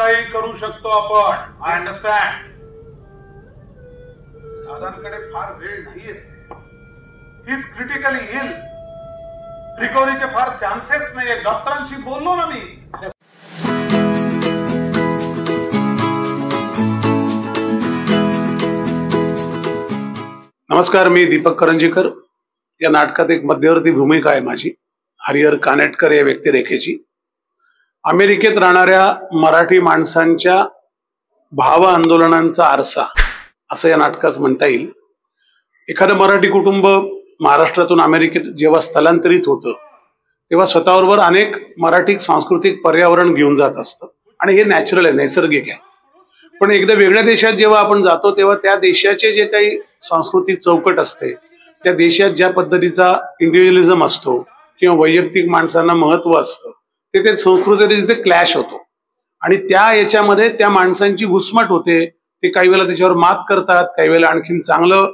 काही करू शकतो आपण. I understand. दादांकडे फार वेळ नाहीये. ही इज क्रिटिकली इल. रिकव्हरीचे फार चान्सेस नाहीये. डॉक्टरांशी बोललो ना मी. नमस्कार, मी दीपक करंजीकर. या नाटकात एक मध्यवर्ती भूमिका आहे माझी, हरिहर कानेटकर या व्यक्तिरेखेची. अमेरिकेत राहणाऱ्या मराठी माणसांच्या भाव आंदोलनांचा आरसा असं या नाटकात म्हणता येईल. एखादं मराठी कुटुंब महाराष्ट्रातून अमेरिकेत जेव्हा स्थलांतरित होतं तेव्हा स्वतःबरोबर अनेक मराठी सांस्कृतिक पर्यावरण घेऊन जात असतं आणि हे नॅचरल आहे, नैसर्गिक आहे. पण एकदा वेगळ्या देशात जेव्हा आपण जातो तेव्हा त्या देशाचे जे काही सांस्कृतिक चौकट असते, त्या देशात ज्या पद्धतीचा इंडिव्हिज्युअलिझम असतो किंवा वैयक्तिक माणसांना महत्व असतं, ते संस्कृतीने तिथे क्लॅश होतो आणि त्या याच्यामध्ये त्या माणसांची घुसमट होते. ते काही वेळेला त्याच्यावर मात करतात, काही वेळेला आणखीन चांगलं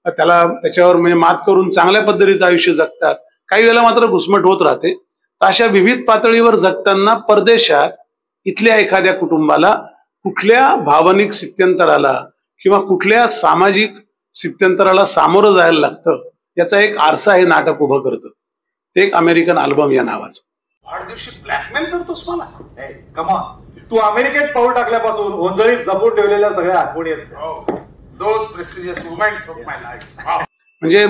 त्याच्यावर म्हणजे मात करून चांगल्या पद्धतीचं आयुष्य जगतात, काही वेळेला मात्र घुसमट होत राहते. तर अशा विविध पातळीवर जगताना परदेशात इथल्या एखाद्या कुटुंबाला कुठल्या भावनिक स्थित्यंतराला किंवा कुठल्या सामाजिक स्थित्यंतराला सामोरं जायला लागतं याचा एक आरसा हे नाटक उभं करतं. ते एक अमेरिकन अल्बम या नावाचं. वाढदिवशी ब्लॅकमेल करतोस मला. कमा तू अमेरिकेत पाऊल टाकल्यापासून ओंजळीत जपून ठेवलेल्या सगळ्या आठवणी आहेत. Those prestigious moments of my life. म्हणजे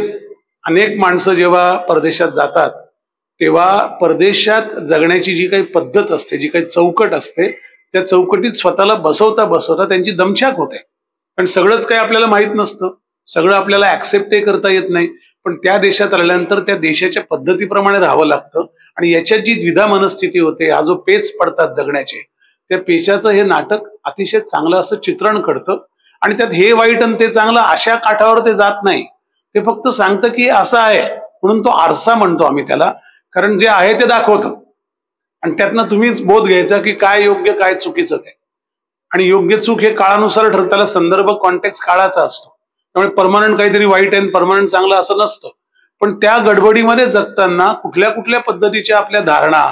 अनेक माणसं जेव्हा परदेशात जातात तेव्हा परदेशात जगण्याची जी काही पद्धत असते, जी काही चौकट असते, त्या चौकटीत स्वतःला बसवता बसवता त्यांची दमछाक होते. कारण सगळंच काही आपल्याला माहित नसतं, सगळं आपल्याला ऍक्सेप्टही करता येत नाही. पण त्या देशात राहिल्यानंतर त्या देशाच्या पद्धतीप्रमाणे राहावं लागतं आणि याच्यात जी द्विधा मनस्थिती होते, हा जो पेच पडतात जगण्याचे, त्या पेचाचं हे नाटक अतिशय चांगलं असं चित्रण करतं. आणि त्यात हे वाईट आणि ते चांगलं अशा काठावर ते जात नाही. ते फक्त सांगतं की असं आहे म्हणून तो आरसा म्हणतो आम्ही त्याला. कारण जे आहे ते दाखवतं आणि त्यातनं तुम्हीच बोध घ्यायचा की काय योग्य काय चुकीचं ते. आणि योग्य चूक हे काळानुसार ठरतं, त्याला संदर्भ कॉन्टेक्स्ट काळाचा असतो. त्यामुळे परमनंट काहीतरी वाईट आहे परमनंट चांगलं असं नसतं. पण त्या गडबडीमध्ये जगताना कुठल्या कुठल्या पद्धतीच्या आपल्या धारणा,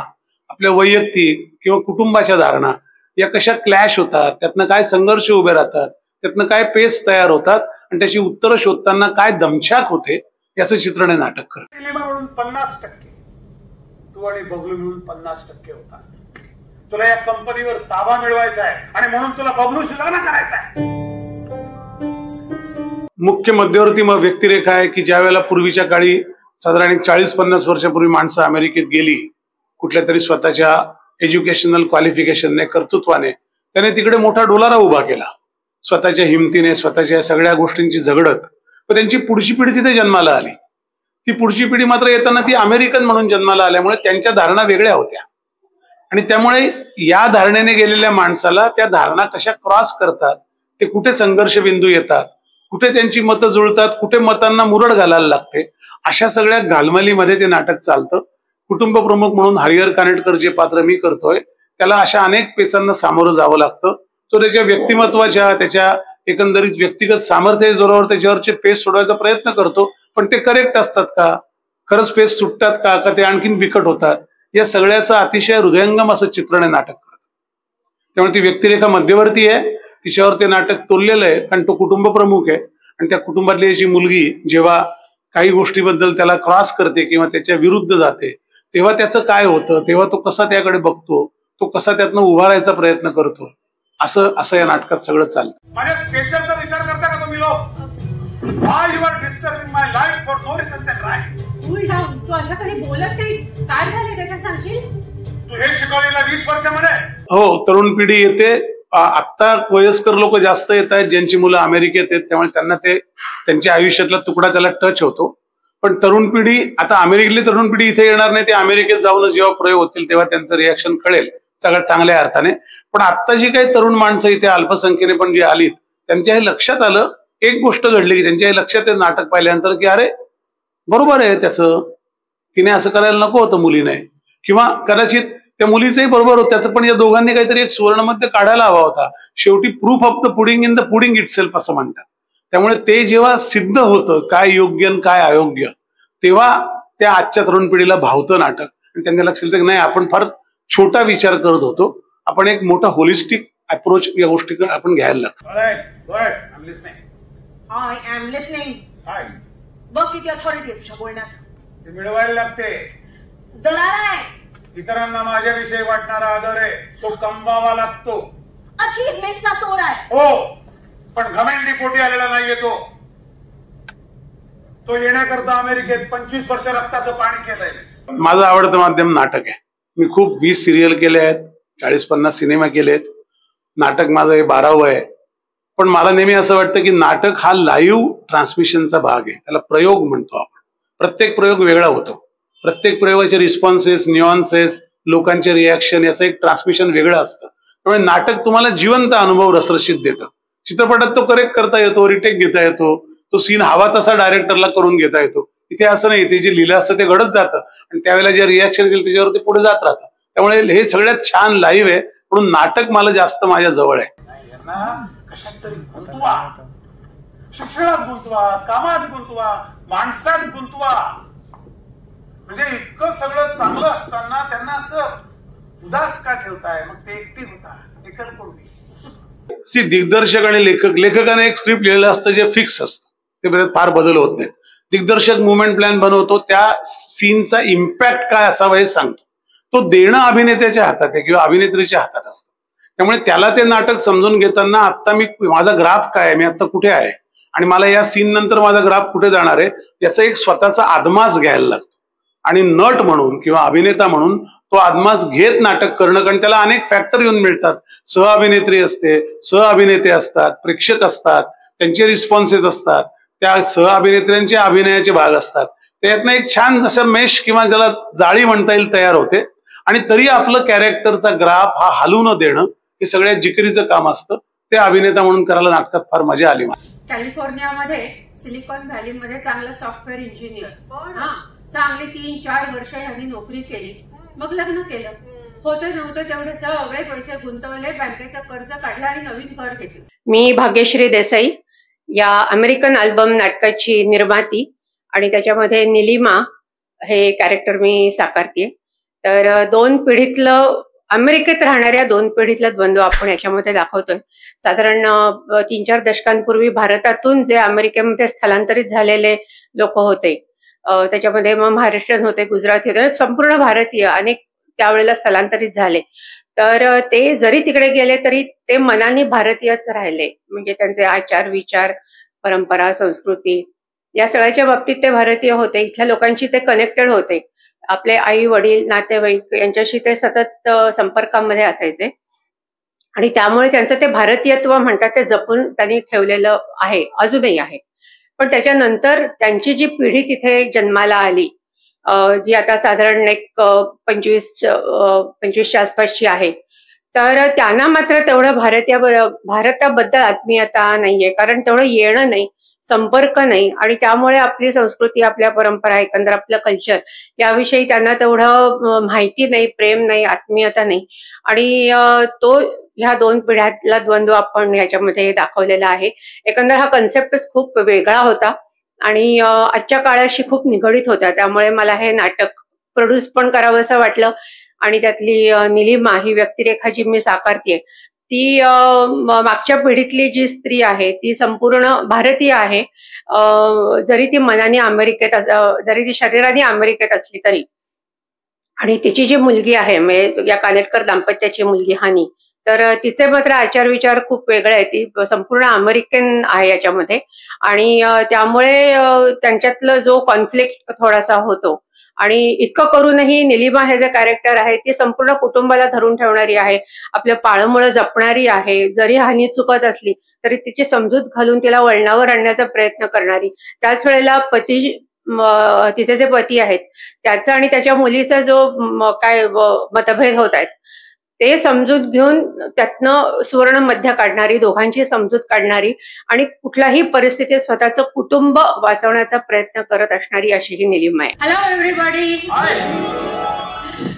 आपल्या वैयक्तिक किंवा कुटुंबाच्या धारणा या कशा क्लॅश होतात, त्यातनं काय संघर्ष उभे राहतात, त्यातनं काय पेस तयार होतात आणि त्याची उत्तरं शोधताना काय दमछाक होते याचं चित्रण हे नाटक करतं. म्हणून 50%, तू आणि बबलू मिळून 50% होता. तुला या कंपनीवर ताबा मिळवायचा आहे आणि म्हणून तुला बबलूशी लग्न करायचं आहे. मुख्य मध्यवर्ती व्यक्तिरेखा आहे की ज्या वेळेला पूर्वीच्या काळी साधारण 40-50 वर्षापूर्वी माणसं अमेरिकेत गेली कुठल्या तरी स्वतःच्या एज्युकेशनल क्वालिफिकेशनने, कर्तृत्वाने, त्याने तिकडे मोठा डोलारा उभा केला. स्वतःच्या हिमतीने, स्वतःच्या सगळ्या गोष्टींची झगडत. पण त्यांची पुढची पिढी तिथे जन्माला आली. ती पुढची पिढी मात्र येताना ती अमेरिकन म्हणून जन्माला आल्यामुळे त्यांच्या धारणा वेगळ्या होत्या आणि त्यामुळे या धारणेने गेलेल्या माणसाला त्या धारणा कशा क्रॉस करतात, ते कुठे संघर्ष बिंदू येतात, कुठे त्यांची मतं जुळतात, कुठे मतांना मुरड घालायला लागते, अशा सगळ्या घालमलीमध्ये ते नाटक चालतं. कुटुंब प्रमुख म्हणून हरिहर कानेटकर जे पात्र मी करतोय त्याला अशा अनेक पेचांना सामोरं जावं लागतं. तो त्याच्या व्यक्तिमत्वाच्या, त्याच्या एकंदरीत व्यक्तिगत सामर्थ्य जोरावर त्याच्यावरचे पेच सोडवायचा प्रयत्न करतो. पण ते करेक्ट असतात का, खरंच पेच सुटतात का ते आणखीन बिकट होतात, या सगळ्याचं अतिशय हृदयंगम असं चित्रण हे नाटक करतं. त्यामुळे ती व्यक्तिरेखा मध्यवर्ती आहे, तिच्यावर ते नाटक तोललेलं आहे. कारण तो कुटुंब प्रमुख आहे आणि त्या कुटुंबातली अशी मुलगी जेव्हा काही गोष्टीबद्दल त्याला क्रॉस करते किंवा त्याच्या विरुद्ध जाते तेव्हा त्याचं काय होतं, तेव्हा तो कसा त्याकडे बघतो, तो कसा त्यातनं उभा राहायचा प्रयत्न करतो, असं या नाटकात सगळं चालतं. माझ्या स्केचचा विचार करता का तुम्ही लोक? Why you are disturbing my life for no reason and right? Cool down. तू असं कधी बोलत नाहीस. काय झाले त्याच्यात सांगशील? तू हे शिकवलेला 20 वर्षामध्ये. हो, तरुण पिढी येते. आता वयस्कर लोक जास्त येत आहेत ज्यांची मुलं अमेरिकेत आहेत, त्यामुळे त्यांना ते त्यांच्या आयुष्यातला तुकडा त्याला टच होतो. पण तरुण पिढी, आता अमेरिकेतली तरुण पिढी इथे येणार नाही, ते अमेरिकेत जाऊन जेव्हा प्रयोग होतील तेव्हा त्यांचं रिॲक्शन कळेल सगळ्यात चांगल्या अर्थाने. पण आता जी काही तरुण माणसं इथे अल्पसंख्येने पण जी आलीत त्यांच्या हे लक्षात आलं, एक गोष्ट घडली की त्यांच्या हे लक्षात आहे नाटक पाहिल्यानंतर की अरे बरोबर आहे त्याचं, तिने असं करायला नको होतं मुलीने, किंवा कदाचित त्या मुलीचंही बरोबर होतं त्याचं, पण या दोघांनी काहीतरी एक सुवर्णमध्य काढायला हवा होता. शेवटी proof of the pudding in the pudding itself असं म्हणतात. त्यामुळे ते जेव्हा सिद्ध होतं काय योग्य आणि काय अयोग्य, तेव्हा त्या आजच्या तरुण पिढीला भावतं नाटक आणि त्यांना लक्षात येतं की नाही, आपण फार छोटा विचार करत होतो, आपण एक मोठा होलिस्टिक अप्रोच या गोष्टीकडे आपण घ्यायला लागतो. I am listening. बघ किती अथॉरिटी आहे तुझ्या बोलण्यात. ते मिळवायला लागते. दलाल आहे. इतरांना माझ्याविषयी वाटणारा आदर आहे तो कमवावा लागतो. अचीवमेंटचा तोर आहे. हो, पण घमेंडी पोटी आलेला नाहीये तो येण्याकरता अमेरिकेत 25 वर्ष रक्ताचं पाणी केलंय. माझं आवडतं माध्यम नाटक आहे. मी खूप 20 सिरियल केले आहेत, 40-50 सिनेमा केलेत. नाटक माझं हे 12वं आहे. पण मला नेहमी असं वाटतं की नाटक हा लाईव्ह ट्रान्समिशनचा भाग आहे. त्याला प्रयोग म्हणतो आपण. प्रत्येक प्रयोग वेगळा होतो. प्रत्येक प्रयोगाचे रिस्पॉन्सेस, न्यूअन्सेस, लोकांचे रिॲक्शन याचं एक ट्रान्समिशन वेगळं असतं. त्यामुळे नाटक तुम्हाला जिवंत अनुभव रसरशीत देतं. चित्रपटात तो करेक्ट करता येतो, रिटेक घेता येतो, तो सीन हवा तसा डायरेक्टरला करून घेता येतो. इथे असं नाही. ते जे लिहिलं असतं ते घडत जातं आणि त्यावेळेला जे रिॲक्शन येईल त्याच्यावर ते पुढे जात राहतं. त्यामुळे हे सगळ्यात छान लाईव्ह आहे. म्हणून नाटक मला जास्त माझ्या जवळ आहे. कशात तरी गुंतवा, शिक्षणात गुंतवा, कामात गुंतवा, माणसात गुंतवा. म्हणजे इतकं सगळं चांगलं असताना त्यांना असं उदास का ठेवताय? मग ते एकटी होता एकलकोंडी. दिग्दर्शक आणि लेखकाने एक स्क्रिप्ट लिहिलेलं असतं जे फिक्स असतं. ते फार बदल होत नाही. दिग्दर्शक मुवमेंट प्लॅन बनवतो. त्या सीनचा इम्पॅक्ट काय असावा हे सांगतो. तो देणं अभिनेत्याच्या हातात आहे किंवा अभिनेत्रीच्या हातात असतं. त्यामुळे त्याला ते नाटक समजून घेताना आता माझा ग्राफ काय आहे, मी आता कुठे आहे आणि मला या सीन नंतर माझा ग्राफ कुठे जाणार आहे याचा एक स्वतःचा आदमास घ्यायला लागतो. आणि नट म्हणून किंवा अभिनेता म्हणून तो आदमास घेत नाटक करणं, कारण त्याला अनेक फॅक्टर येऊन मिळतात. सह अभिनेत्री असते, सह अभिनेते असतात, प्रेक्षक असतात, त्यांचे रिस्पॉन्सेस असतात, त्या सह अभिनेत्र्यांचे अभिनयाचे भाग असतात. त्यातनं एक छान असं मेश किंवा ज्याला जाळी म्हणता येईल तयार होते. आणि तरी आपलं कॅरेक्टरचा ग्राफ हा हलू न देणं हे सगळ्यात जिकरीचं काम असतं. ते अभिनेता म्हणून करायला नाटकात फार मजा आली मला. कॅलिफोर्नियामध्ये सिलिकॉन व्हॅलीमध्ये चांगला सॉफ्टवेअर इंजिनियर, चांगली 3-4 वर्ष यांनी नोकरी केली. मग लग्न केलं. होतं नव्हतं तेवढे सगळे पैसे गुंतवले, बँकेचं कर्ज काढलं आणि नवीन घर घेतलं. मी भाग्यश्री देसाई, या अमेरिकन अल्बम नाटकाची निर्माती आणि त्याच्यामध्ये निलिमा हे कॅरेक्टर मी साकारते. तर 2 पिढीतलं, अमेरिकेत राहणाऱ्या 2 पिढीतलं द्वंद्व आपण याच्यामध्ये दाखवतोय. साधारण 3-4 दशकांपूर्वी भारतातून जे अमेरिकेमध्ये स्थलांतरित झालेले लोक होते, त्याच्यामध्ये मग महाराष्ट्रीयन होते, गुजराती होते, संपूर्ण भारतीय अनेक त्यावेळेला स्थलांतरित झाले. तर ते जरी तिकडे गेले तरी ते मनाने भारतीयच राहिले. म्हणजे त्यांचे आचार, विचार, परंपरा, संस्कृती या सगळ्याच्या बाबतीत ते भारतीय होते. इथल्या लोकांशी ते कनेक्टेड होते. आपले आई वडील, नातेवाईक यांच्याशी ते सतत संपर्कामध्ये असायचे आणि त्यामुळे त्यांचं ते भारतीयत्व म्हणतात ते जपून त्यांनी ठेवलेलं आहे, अजूनही आहे. पण त्याच्यानंतर त्यांची जी पिढी तिथे जन्माला आली, जी आता साधारण एक 25च्या आसपासची आहे, तर त्यांना मात्र तेवढं भारताबद्दल आत्मीयता नाहीये. कारण तेवढं येणं नाही, संपर्क नाही आणि त्यामुळे आपली संस्कृती, आपल्या परंपरा, एकंदर आपलं कल्चर याविषयी त्यांना तेवढं माहिती नाही, प्रेम नाही, आत्मीयता नाही. आणि तो ह्या 2 पिढ्यातला द्वंद्व आपण ह्याच्यामध्ये दाखवलेला आहे. एकंदर हा कन्सेप्टच खूप वेगळा होता आणि आजच्या काळाशी खूप निगडीत होता. त्यामुळे मला हे नाटक प्रोड्यूस पण करावं असं वाटलं. आणि त्यातली निलिमा ही व्यक्तिरेखा जी मी साकारतेय ती मागच्या पिढीतली जी स्त्री आहे ती संपूर्ण भारतीय आहे. जरी ती मनाने अमेरिकेत, जरी ती शरीराने अमेरिकेत असली तरी. आणि तिची जी मुलगी आहे, म्हणजे या कानेटकर दाम्पत्याची मुलगी हानी, तर तिचे मात्र आचार विचार खूप वेगळे आहेत. ती संपूर्ण अमेरिकन आहे याच्यामध्ये आणि त्यामुळे त्यांच्यातलं जो कॉन्फ्लिक्ट थोडासा होतो. आणि इतकं करूनही निलिमा हे जे कॅरेक्टर आहे ती संपूर्ण कुटुंबाला धरून ठेवणारी आहे, आपलं पाळंमुळं जपणारी आहे. जरी हानी चुकत असली तरी तिची समजूत घालून तिला वळणावर आणण्याचा प्रयत्न करणारी. त्याच वेळेला तिचे जे पती आहेत त्याचा आणि त्याच्या मुलीचा जो काय मतभेद होत आहेत ते समजूत घेऊन त्यातनं सुवर्ण मध्य काढणारी, दोघांची समजूत काढणारी आणि कुठल्याही परिस्थितीत स्वतःचं कुटुंब वाचवण्याचा प्रयत्न करत असणारी अशी ही निलिमा आहे. Hello everybody,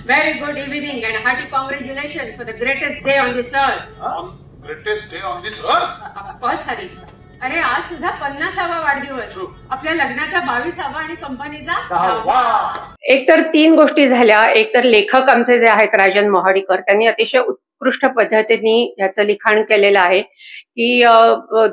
very good evening and hearty congratulations for the greatest day on this earth. Greatest day on this earth? Of course Hari. अरे आज तुझा 50वा वाढदिवस, आपल्या लग्नाचा 22वा आणि कंपनीचा 10वा. एक तर 3 गोष्टी झाल्या. एक तर लेखक आमचे जे आहेत राजन मोहाडीकर, त्यांनी अतिशय उत्कृष्ट पद्धतीने ह्याचं लिखाण केलेलं आहे की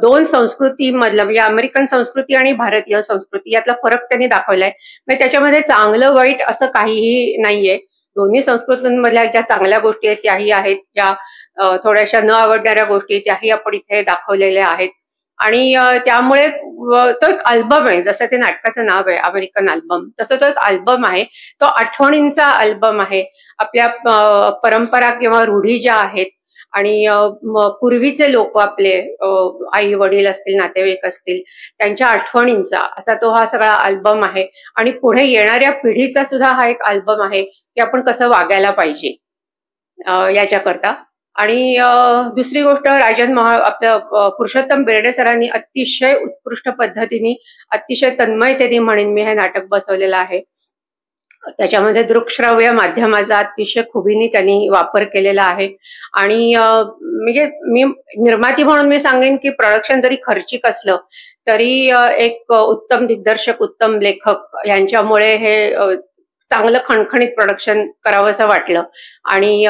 दोन संस्कृतीमधलं म्हणजे अमेरिकन संस्कृती आणि भारतीय संस्कृती यातला फरक त्यांनी दाखवलाय. म्हणजे त्याच्यामध्ये चांगलं वाईट असं काहीही नाहीये. दोन्ही संस्कृतींमधल्या ज्या चांगल्या गोष्टी आहेत त्याही आहेत, ज्या थोड्याशा न आवडणाऱ्या गोष्टी त्याही आपण इथे दाखवलेल्या आहेत. आणि त्यामुळे तो एक अल्बम आहे, जसं ते नाटकाचं नाव आहे अमेरिकन अल्बम, तसं तो एक अल्बम आहे. तो आठवणींचा अल्बम आहे. आपल्या परंपरा किंवा रूढी ज्या आहेत आणि पूर्वीचे लोक आपले आई वडील असतील, नातेवाईक असतील, त्यांच्या आठवणींचा असा तो हा सगळा अल्बम आहे. आणि पुढे येणाऱ्या पिढीचा सुद्धा हा एक अल्बम आहे की आपण कसं वागायला पाहिजे याच्याकरता. आणि दुसरी गोष्ट आपल्या पुरुषोत्तम बेर्डे सरांनी अतिशय उत्कृष्ट पद्धतीने, अतिशय तन्मयतेने म्हणेन मी हे नाटक बसवलेलं आहे. त्याच्यामध्ये दृकश्राव्य माध्यमाचा अतिशय खुबीने त्यांनी वापर केलेला आहे. आणि म्हणजे मी निर्माती म्हणून मी सांगेन की प्रोडक्शन जरी खर्चिक असलं तरी एक उत्तम दिग्दर्शक, उत्तम लेखक यांच्यामुळे हे चांगलं खणखणीत प्रोडक्शन करावं असं वाटलं. आणि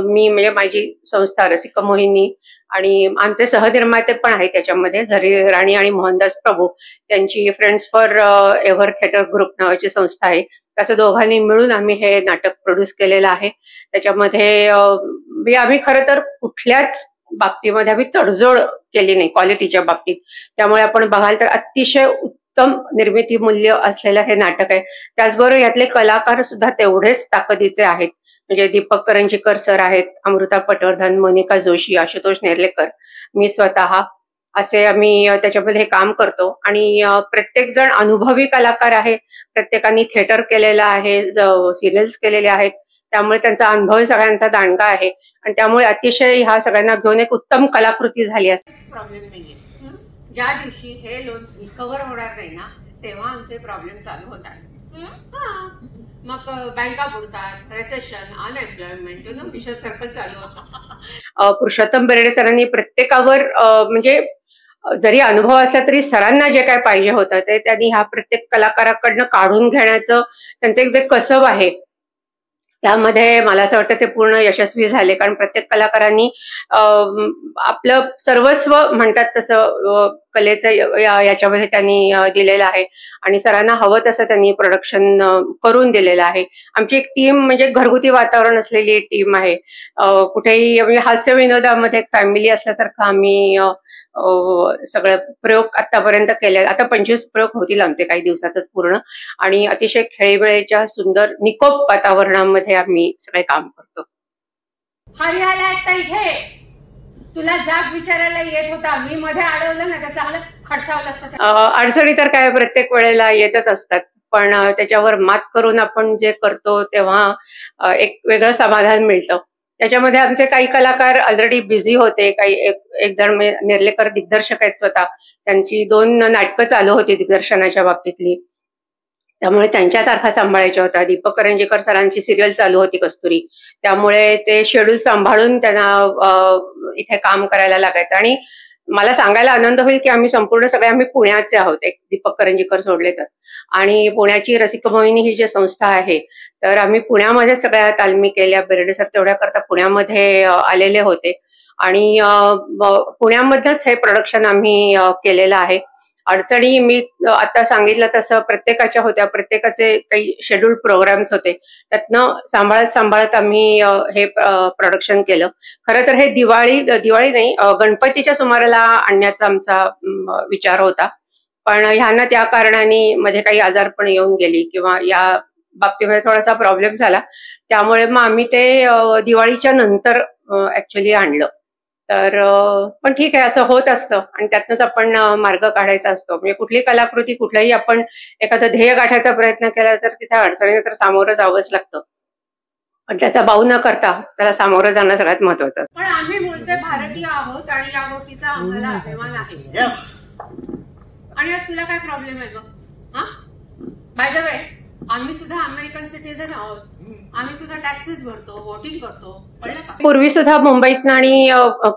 मी म्हणजे माझी संस्था रसिका मोहिनी आणि आमचे सहनिर्माते पण आहेत त्याच्यामध्ये, झरी राणी आणि मोहनदास प्रभू, त्यांची friends for ever theatre group नावाची संस्था आहे. असं दोघांनी मिळून आम्ही हे नाटक प्रोड्यूस केलेलं आहे. त्याच्यामध्ये आम्ही खरं तर कुठल्याच बाबतीमध्ये आम्ही तडजोड केली नाही क्वालिटीच्या बाबतीत. त्यामुळे आपण बघाल तर अतिशय उत्तम निर्मिती मूल्य असलेलं हे नाटक आहे. त्याचबरोबर यातले कलाकार सुद्धा तेवढेच ताकदीचे आहेत. म्हणजे दीपक करंजीकर सर आहेत, अमृता पटवर्धन, मोनिका जोशी, आशुतोष नेर्लेकर, मी स्वतः, असे आम्ही त्याच्यामध्ये काम करतो. आणि प्रत्येक जण अनुभवी कलाकार आहे. प्रत्येकाने थिएटर केलेलं आहे, सिरियल्स केलेले आहेत. त्यामुळे त्यांचा अनुभव सगळ्यांचा दांडगा आहे. आणि त्यामुळे अतिशय ह्या सगळ्यांना घेऊन एक उत्तम कलाकृती झाली असते. प्रॉब्लेम नाहीये. ज्या दिवशी हे लोन रिकव्हर होणार नाही ना तेव्हा आमचे प्रॉब्लेम चालू होतात. मग बँका बुडतात, रेसेशन, अनएम्प्लॉयमेंट, विषय सर्कल चालू होतं. पुरुषोत्तम बेर्डे सरांनी प्रत्येकावर म्हणजे जरी अनुभव असला तरी सरांना जे काय पाहिजे होतं ते त्यांनी ह्या प्रत्येक कलाकाराकडनं काढून घेण्याचं त्यांचं एक जे कसब आहे त्यामध्ये मला असं वाटतं ते पूर्ण यशस्वी झाले. कारण प्रत्येक कलाकारांनी आपलं सर्वस्व म्हणतात तसं कलेचं याच्यामध्ये त्यांनी दिलेलं आहे. आणि सरांना हवं तसं त्यांनी प्रोडक्शन करून दिलेलं आहे. आमची एक टीम म्हणजे घरगुती वातावरण असलेली टीम आहे. कुठेही म्हणजे हास्य विनोदामध्ये एक फॅमिली असल्यासारखं आम्ही सगळे प्रयोग आतापर्यंत केले. आता 25 प्रयोग होतील आमचे काही दिवसातच पूर्ण. आणि अतिशय खेळीमेळीच्या सुंदर निकोप वातावरणामध्ये आम्ही सगळे काम करतो. हरियाला आता इथे तुला जाग विचारायला येत होता, मी मध्ये अडवलं ना तर चांगलं खडसावलं असतं. अडचणी तर काय प्रत्येक वेळेला येतच असतात, पण त्याच्यावर मात करून आपण जे करतो तेव्हा एक वेगळं समाधान मिळतं. त्याच्यामध्ये आमचे काही कलाकार ऑलरेडी बिझी होते. काही एक जण नेर्लेकर दिग्दर्शक आहेत स्वतः, त्यांची 2 नाटकं चालू होती दिग्दर्शनाच्या बाबतीतली, त्यामुळे त्यांच्या तारखा सांभाळायच्या होत्या. दीपक करंजीकर सरांची सिरियल चालू होती कस्तुरी, त्यामुळे ते शेड्यूल सांभाळून त्यांना इथे काम करायला लागायचं. आणि मला सांगायला आनंद होईल की आम्ही संपूर्ण पुण्याचे आहोत, एक दीपक करंजीकर सोडले तर. आणि पुण्याची रसिका मोहिनी ही जी संस्था आहे तर आम्ही पुण्यामध्ये सगळ्या तालमी केल्या. बेर्डे सर तेवढ्या करता पुण्यामध्ये आलेले होते आणि पुण्यामध्येच हे प्रोडक्शन आम्ही केलेलं आहे. अडचणी मी आता सांगितलं तसं प्रत्येकाच्या होत्या, प्रत्येकाचे काही शेड्यूल प्रोग्राम्स होते, त्यातनं सांभाळत आम्ही हे प्रोडक्शन केलं. खरं तर हे दिवाळी नाही गणपतीच्या सुमाराला आणण्याचा आमचा विचार होता, पण ह्यांना त्या कारणाने मध्ये काही आजारपण येऊन गेली किंवा या बाबतीमध्ये थोडासा प्रॉब्लेम झाला, त्यामुळे मग आम्ही ते दिवाळीच्या नंतर ऍक्च्युली आणलं. तर पण ठीक आहे, असं होत असतं आणि त्यातनंच आपण मार्ग काढायचा असतो. म्हणजे कुठली कलाकृती, कुठलाही आपण एखादं ध्येय गाठायचा प्रयत्न केला तर तिथे अडचणीने तर सामोरं जावंच लागतं, पण त्याचा बाऊ न करता त्याला सामोरं जाणं सगळ्यात महत्वाचं असतं. पण आम्ही मूळचे भारतीय आहोत आणि या गोष्टीचा आम्हाला अभिमान आहे. आणि आज तुला काय प्रॉब्लेम आहे ग? हा, बाय द वे आम्ही सुद्धा अमेरिकन सिटीजन आहोत, आम्ही सुद्धा टॅक्सेस भरतो, वोटिंग करतो, कळलं का? पूर्वी सुद्धा मुंबईत आणि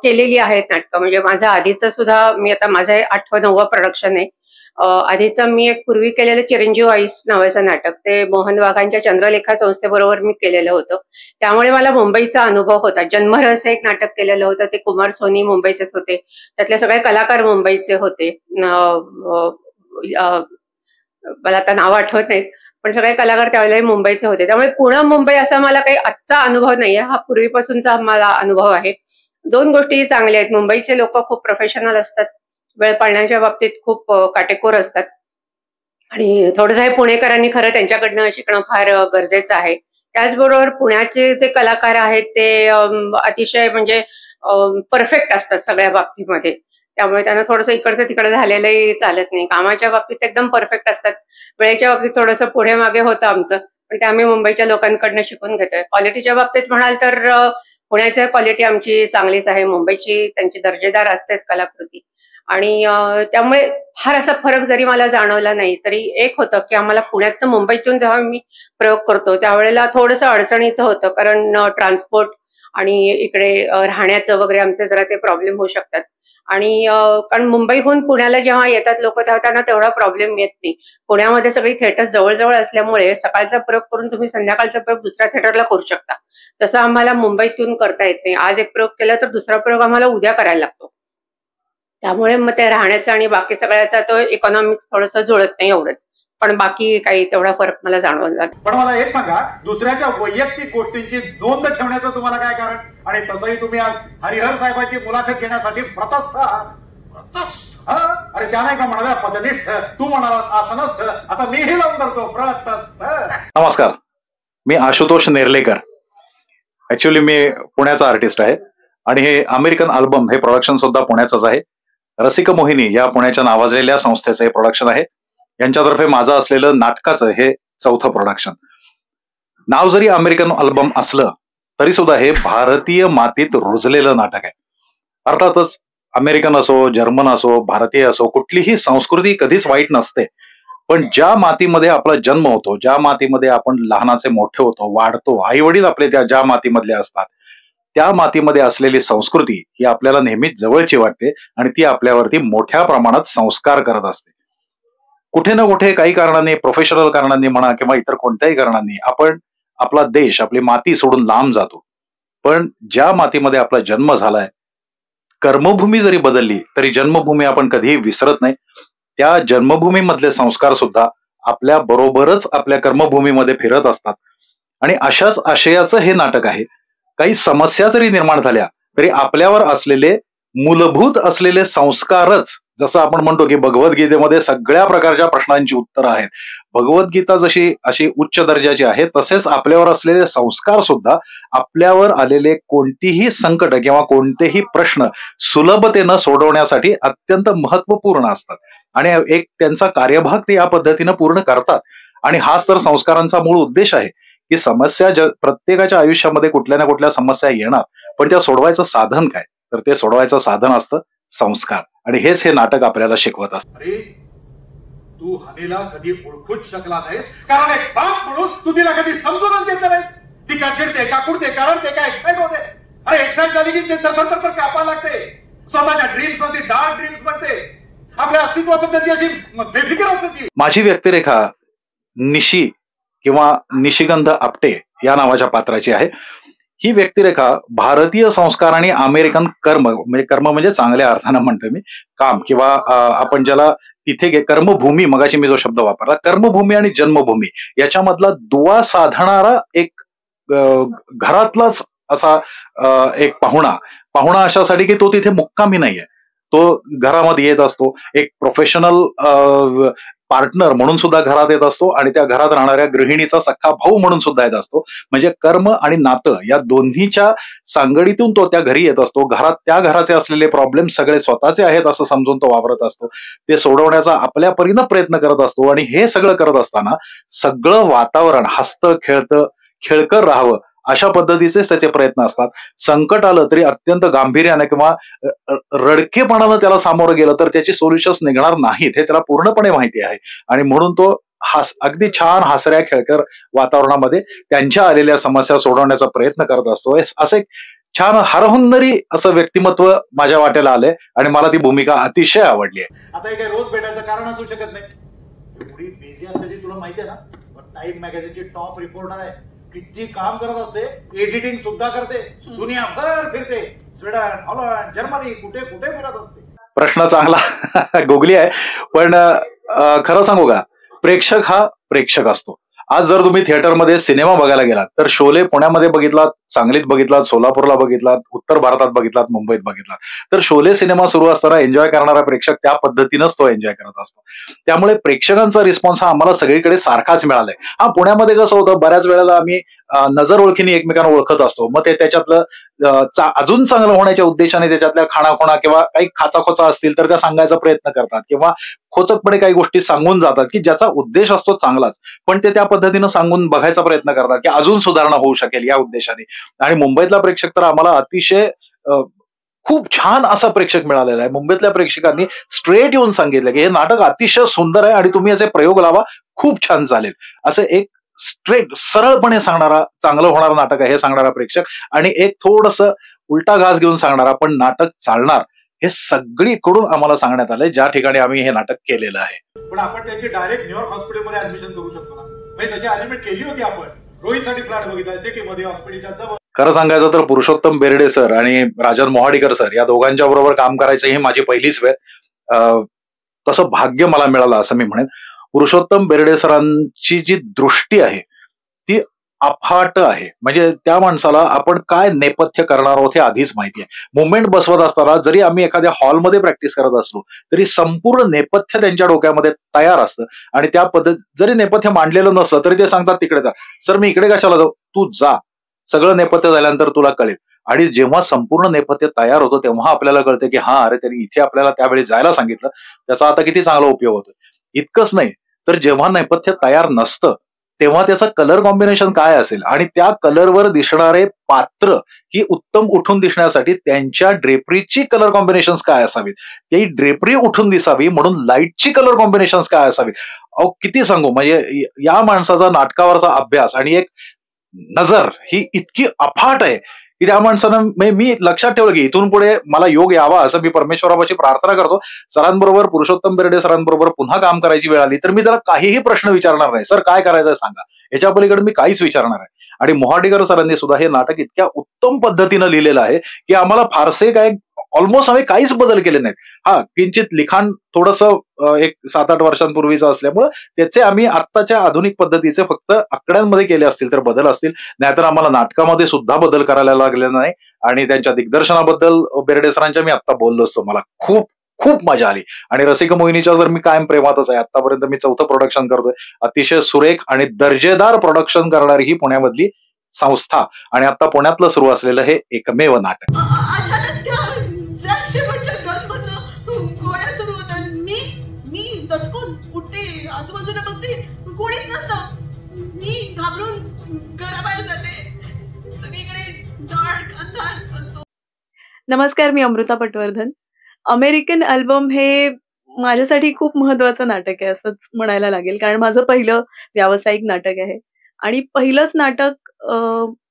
केलेली आहेत नाटकं. म्हणजे माझं आधीचं सुद्धा, मी आता माझं 8वं 9वं प्रोडक्शन आहे आधीचं मी एक पूर्वी केलेलं चिरंजीव आईस नावाचं नाटक, ते मोहन वाघांच्या चंद्रलेखा संस्थेबरोबर मी केलेलं होतं. त्यामुळे मला मुंबईचा अनुभव होता. जन्मरहस्य एक नाटक केलेलं होतं, ते कुमार सोनी मुंबईचेच होते. त्यातले सगळे कलाकार मुंबईचे होते. मला आता नाव आठवत नाहीत, पण सगळे कलाकार त्यावेळेला मुंबईचे होते. त्यामुळे पुणे मुंबई असा मला काही आजचा अनुभव नाहीये, हा पूर्वीपासूनचा मला अनुभव आहे. दोन गोष्टी चांगल्या आहेत. मुंबईचे लोक खूप प्रोफेशनल असतात, वेळ पाळण्याच्या बाबतीत खूप काटेकोर असतात, आणि थोडंसं हे पुणेकरांनी खरं त्यांच्याकडनं शिकणं फार गरजेचं आहे. त्याचबरोबर पुण्याचे जे कलाकार आहेत ते अतिशय म्हणजे परफेक्ट असतात सगळ्या बाबतीमध्ये. त्यामुळे त्यांना थोडंसं इकडचं तिकडं झालेलंही चालत नाही. कामाच्या बाबतीत एकदम परफेक्ट असतात. वेळेच्या बाबतीत थोडंसं पुढे मागे होतं आमचं, पण ते आम्ही मुंबईच्या लोकांकडनं शिकून घेतोय. क्वालिटीच्या बाबतीत म्हणाल तर पुण्याची क्वालिटी आमची चांगलीच आहे. मुंबईची त्यांची दर्जेदार असतेच कलाकृती, आणि त्यामुळे फार असा फरक जरी मला जाणवला नाही तरी एक होतं की आम्हाला पुण्यातनं मुंबईतून जेव्हा मी प्रयोग करतो त्यावेळेला थोडंसं अडचणीचं होतं, कारण ट्रान्सपोर्ट आणि इकडे राहण्याचं वगैरे आमचे जरा ते प्रॉब्लेम होऊ शकतात. आणि कारण मुंबईहून पुण्याला जेव्हा येतात लोक तेव्हा त्यांना तेवढा प्रॉब्लेम येत नाही. पुण्यामध्ये सगळी थिएटर जवळजवळ असल्यामुळे सकाळचा प्रयोग करून तुम्ही संध्याकाळचा प्रयोग दुसऱ्या थिएटरला करू शकता. तसं आम्हाला मुंबईतून करता येत नाही. आज एक प्रयोग केला तर दुसरा प्रयोग आम्हाला उद्या करायला लागतो. त्यामुळे मग ते राहण्याचा आणि बाकी सगळ्याचा तो इकॉनॉमिक्स थोडंसं जुळत नाही एवढंच, पण बाकी काही तेवढा फरक मला जाणवला. पण मला एक सांगा, दुसऱ्याच्या वैयक्तिक गोष्टींची नोंद ठेवण्याचं तुम्हाला काय कारण? आणि तसंही तुम्ही आज हरिहर साहेबांची मुलाखत घेण्यासाठी प्रतस्थ आहात. अरे त्या नाही का म्हणाल्या पदनिष्ठ, तू म्हणालास आसनस्थ, आता मीही लावून करतो प्रतस्थ. नमस्कार, मी आशुतोष नेर्लेकर. ऍक्च्युली मी पुण्याचा आर्टिस्ट आहे आणि हे अमेरिकन अल्बम हे प्रोडक्शन सुद्धा पुण्याचंच आहे. रसिक मोहिनी या पुण्याच्या नावाजलेल्या संस्थेचं हे प्रोडक्शन आहे. यांच्यातर्फे माझं असलेलं नाटकाचं हे 4थं प्रोडक्शन. नाव जरी अमेरिकन अल्बम असलं तरी सुद्धा हे भारतीय मातीत रुजलेलं नाटक आहे. अर्थातच अमेरिकन असो, जर्मन असो, भारतीय असो, कुठलीही संस्कृती कधीच वाईट नसते. पण ज्या मातीमध्ये आपला जन्म होतो, ज्या मातीमध्ये आपण लहानाचे मोठे होतो, वाढतो, आई वडील आपले ज्या मातीमधले असतात, त्या मातीमध्ये असलेली संस्कृती ही आपल्याला नेहमीच जवळची वाटते आणि ती आपल्यावरती मोठ्या प्रमाणात संस्कार करत असते. कुठे ना कुठे काही कारणाने, प्रोफेशनल कारणांनी म्हणा किंवा इतर कोणत्याही कारणांनी आपण आपला देश, आपली माती सोडून लांब जातो. पण ज्या मातीमध्ये आपला जन्म झालाय, कर्मभूमी जरी बदलली तरी जन्मभूमी आपण कधीही विसरत नाही. त्या जन्मभूमीमधले संस्कार सुद्धा आपल्या बरोबरच आपल्या कर्मभूमीमध्ये फिरत असतात. आणि अशाच आशयाचं हे नाटक आहे. काही समस्या जरी निर्माण झाल्या तरी आपल्यावर असलेले मूलभूत असलेले संस्कारच, जसं आपण म्हणतो की भगवद्गीतेमध्ये सगळ्या प्रकारच्या प्रश्नांची उत्तरं आहेत, भगवद्गीता जशी अशी उच्च दर्जाची आहे, तसेच आपल्यावर असलेले संस्कार सुद्धा आपल्यावर आलेले कोणतीही संकट किंवा कोणतेही प्रश्न सुलभतेनं सोडवण्यासाठी अत्यंत महत्वपूर्ण असतात. आणि एक त्यांचा कार्यभाग ते या पद्धतीनं पूर्ण करतात. आणि हाच तर संस्कारांचा मूळ उद्देश आहे की समस्या प्रत्येकाच्या आयुष्यामध्ये कुठल्या ना कुठल्या समस्या येणार, पण त्या सोडवायचं साधन काय? तर ते सोडवायचं साधन असतं संस्कार. आणि हेच हे नाटक आपल्याला शिकवत असतं. अरे तू हनीला कधी ओळखूच शकला नाहीस, कारण एक बाप म्हणून तू तिला कधी समजूनच घेतलं नाहीस. ती का चिडते, का कुडते, कारण ते काय एक्साइट होते. अरे एक्साइट झाली की ते तर कापायला लागते. स्वतःच्या ड्रीम्स मध्ये डार्क ड्रीम्स बनते. आपल्या अस्तित्वाबद्दलची अशी बेफिकर असते. माझी व्यक्तिरेखा निशी किंवा निशिगंध आपटे या नावाच्या पात्राची आहे. ही व्यक्तिरेखा भारतीय संस्कार आणि अमेरिकन कर्म म्हणजे चांगल्या अर्थानं म्हणतो मी, काम किंवा आपण ज्याला इथे कर्मभूमी, मगाशी मी जो शब्द वापरला, कर्मभूमी आणि जन्मभूमी याच्यामधला दुवा साधणारा एक घरातलाच असा एक पाहुणा अशासाठी की तो तिथे मुक्कामी नाहीये, तो घरामध्ये येत असतो. एक प्रोफेशनल पार्टनर म्हणून सुद्धा घरात येत असतो आणि त्या घरात राहणाऱ्या गृहिणीचा सख्खा भाऊ म्हणून सुद्धा येत असतो. म्हणजे कर्म आणि नातं या दोन्हीच्या सांगडीतून तो त्या घरी येत असतो. घरात त्या घराचे असलेले प्रॉब्लेम सगळे स्वतःचे आहेत असं समजून तो वावरत असतो. ते सोडवण्याचा आपल्या परीनं प्रयत्न करत असतो. आणि हे सगळं करत असताना सगळं वातावरण हसतं खेळतं खेळकर राहावं अशा पद्धतीचेच त्याचे प्रयत्न असतात. संकट आलं तरी अत्यंत गांभीर्याने किंवा रडकेपणानं त्याला सामोरं गेलं तर त्याची सोल्युशन्स निघणार नाहीत हे त्याला पूर्णपणे माहिती आहे. आणि म्हणून तो अगदी छान हसऱ्या खेळकर वातावरणामध्ये त्यांच्या आलेल्या समस्या सोडवण्याचा प्रयत्न करत असतो. असं एक छान हरहुन्नरी असं व्यक्तिमत्व माझ्या वाट्याला आलंय आणि मला ती भूमिका अतिशय आवडली आहे. आता हे काही रोज भेटायचं कारण असू शकत नाही. एवढी बिझी असते तुला माहितीये ना. टाइम मॅगझिनची टॉप रिपोर्टर आहे. किती काम करत असते, एडिटिंग सुद्धा करते, दुनियाभर फिरते, स्वीडन, हॉलंड, जर्मनी, कुठे कुठे फिरत असते. प्रश्न चांगला गोगली आहे, पण खरं सांगू का, प्रेक्षक हा प्रेक्षक असतो. आज जर तुम्ही थिएटरमध्ये सिनेमा बघायला गेलात तर शोले पुण्यामध्ये बघितलात, सांगलीत बघितलात, सोलापूरला बघितलात, उत्तर भारतात बघितलात, मुंबईत बघितलात, तर शोले सिनेमा सुरू असताना एन्जॉय करणारा प्रेक्षक त्या पद्धतीनंच तो एन्जॉय करत असतो. त्यामुळे प्रेक्षकांचा रिस्पॉन्स हा आम्हाला सगळीकडे सारखाच मिळालाय. हा, पुण्यामध्ये कसं होतं, बऱ्याच वेळेला आम्ही नजर ओळखीने एकमेकांना ओळखत असतो. मग ते त्याच्यातलं अजून चांगलं होण्याच्या उद्देशाने त्याच्यातल्या खाणाखोणा किंवा काही खाचाखोचा असतील तर त्या सांगायचा प्रयत्न करतात, किंवा खोचकपणे काही गोष्टी सांगून जातात की ज्याचा उद्देश असतो चांगलाच, पण ते त्या पद्धतीनं सांगून बघायचा प्रयत्न करतात की अजून सुधारणा होऊ शकेल या उद्देशाने. आणि मुंबईतला प्रेक्षक तर आम्हाला अतिशय खूप छान असा प्रेक्षक मिळालेला आहे. मुंबईतल्या प्रेक्षकांनी स्ट्रेट येऊन सांगितलं की हे नाटक अतिशय सुंदर आहे आणि तुम्ही याचे प्रयोग लावा, खूप छान चालेल. असं एक स्ट्रेट सरळपणे सांगणारा, चांगलं होणारं नाटक आहे हे सांगणारा प्रेक्षक, आणि एक थोडस उलटा घास घेऊन सांगणारा पण नाटक चालणार, हे सगळीकडून आम्हाला सांगण्यात आलंय ज्या ठिकाणी आम्ही हे नाटक केलेलं आहे. पण आपण त्यांची डायरेक्ट न्यूयॉर्क हॉस्पिटलमध्ये ऍडमिशन करू शकतो ना. म्हणजे त्याची अरेंजमेंट केली होती आपण. रोहितसाठी फ्लॅट बघितला सिटीमध्ये हॉस्पिटलच्या जवळ. खरं सांगायचं तर पुरुषोत्तम बेर्डे सर आणि राजन मोहाडीकर सर या दोघांच्या बरोबर काम करायचं ही माझी पहिलीच वेळ. तसं भाग्य मला मिळालं असं मी म्हणेन. पुरुषोत्तम बेर्डे सरांची जी दृष्टी आहे ती अफाट आहे. म्हणजे त्या माणसाला आपण काय नेपथ्य करणार आहोत हे आधीच माहिती आहे. मुवमेंट बसवत असताना जरी आम्ही एखाद्या हॉलमध्ये प्रॅक्टिस करत असलो तरी संपूर्ण नेपथ्य त्यांच्या डोक्यामध्ये तयार असतं, आणि त्या पद्धत जरी नेपथ्य मांडलेलं नसलं तरी ते सांगतात तिकडे जा. सर मी इकडे कशाला जाऊ, तू जा, सगळं नेपथ्य झाल्यानंतर तुला कळेल. आणि जेव्हा संपूर्ण नेपथ्य तयार होतं तेव्हा आपल्याला कळतं की हा, अरे त्यांनी इथे आपल्याला त्यावेळी जायला सांगितलं, त्याचा आता किती चांगला उपयोग होतो. इतकंच नाही तर जेव्हा नेपथ्य तयार नसतं तेव्हा त्याचा कलर कॉम्बिनेशन काय असेल आणि त्या कलरवर दिसणारे पात्र ही उत्तम उठून दिसण्यासाठी त्यांच्या ड्रेपरीची कलर कॉम्बिनेशन काय असावीत, ती ड्रेपरी उठून दिसावी म्हणून लाईटची कलर कॉम्बिनेशन काय असावीत. अहो किती सांगू, म्हणजे या माणसाचा नाटकावरचा अभ्यास आणि एक नजर ही इतकी अफाट आहे की त्या माणसानं मी लक्षात ठेवलं की इथून पुढे मला योग यावा असं मी परमेश्वरापाशी प्रार्थना करतो. सरांबरोबर, पुरुषोत्तम बेर्डे सरांबरोबर पुन्हा काम करायची वेळ आली तर मी त्याला काहीही प्रश्न विचारणार नाही, सर काय करायचंय सांगा, याच्या पलीकडे मी काहीच विचारणार आहे. आणि मोहाडीकर सरांनी सुद्धा हे नाटक इतक्या उत्तम पद्धतीनं लिहिलेलं आहे की आम्हाला फारसे काय, ऑलमोस्ट आम्ही काहीच बदल केले नाहीत. हा, किंचित लिखाण थोडंसं एक 7-8 वर्षांपूर्वीचं असल्यामुळं त्याचे आम्ही आत्ताच्या आधुनिक पद्धतीचे फक्त आकड्यांमध्ये केले असतील तर बदल असतील, नाहीतर आम्हाला नाटकामध्ये सुद्धा बदल करायला लागले नाही. आणि त्यांच्या दिग्दर्शनाबद्दल बेर्डे सरांच्या मी आता बोललो असतो, मला खूप खूप मजा आली. आणि रसिक मोहिनीच्या जर मी कायम प्रेमातच आहे. आतापर्यंत मी 4थं प्रोडक्शन करतोय. अतिशय सुरेख आणि दर्जेदार प्रोडक्शन करणारी ही पुण्यामधली संस्था, आणि आता पुण्यातलं सुरू असलेलं हे एकमेव नाटक. मी दचकून उठते, आजूबाजूला बघते, कोणीच नसतं. मी घाबरून घराबाहेर जाते, सगळीकडे डार्क अंधार असतो. नमस्कार, मी अमृता पटवर्धन. अमेरिकन अल्बम हे माझ्यासाठी खूप महत्वाचं नाटक आहे असंच म्हणायला लागेल, कारण माझं पहिलं व्यावसायिक नाटक आहे आणि पहिलंच नाटक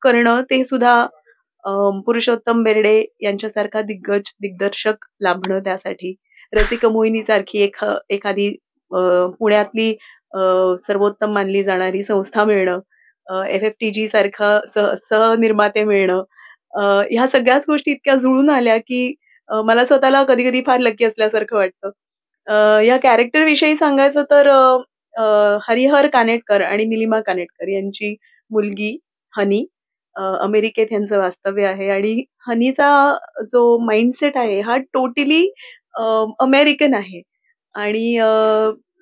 करणं ते सुद्धा पुरुषोत्तम बेर्डे यांच्यासारखा दिग्दर्शक लाभणं, त्यासाठी रसिक मोहिनी सारखी एखादी पुण्यातली सर्वोत्तम मानली जाणारी संस्था मिळणं, FFTG सारखा सहनिर्माते मिळणं, ह्या सगळ्याच गोष्टी इतक्या जुळून आल्या की मला स्वतःला कधी कधी फार लकी असल्यासारखं वाटतं. या कॅरेक्टर विषयी सांगायचं तर हरिहर कानेटकर आणि निलिमा कानेटकर यांची मुलगी हनी, अमेरिकेत यांचं वास्तव्य आहे, आणि हनीचा जो माइंडसेट आहे हा टोटली अमेरिकन आहे. आणि